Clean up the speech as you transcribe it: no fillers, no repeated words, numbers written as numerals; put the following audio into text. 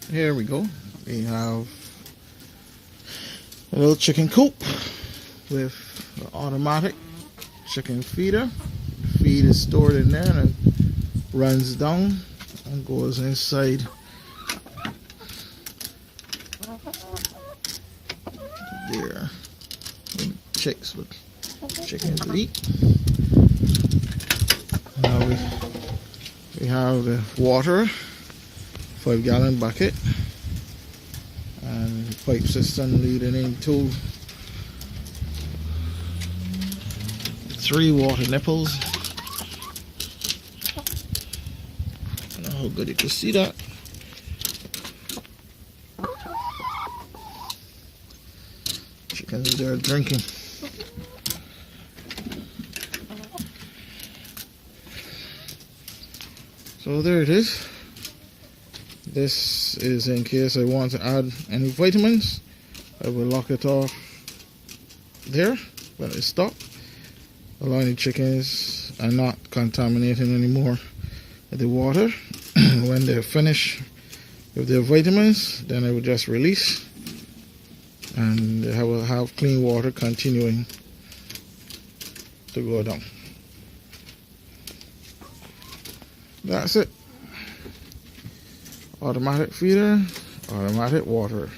Here we go. We have a little chicken coop with an automatic chicken feeder. Feed is stored in there and runs down and goes inside there. And chicks with chickens to eat. Now we have the water, 5-gallon bucket, and pipe system leading into 3 water nipples. I don't know how good you can see that. Chickens there drinking. So there it is. This is in case I want to add any vitamins. I will lock it off there when it's stopped, allowing the chickens are not contaminating anymore the water. When they're finished with their vitamins, then I will just release, and I will have clean water continuing to go down. That's it. Automatic feeder, automatic water.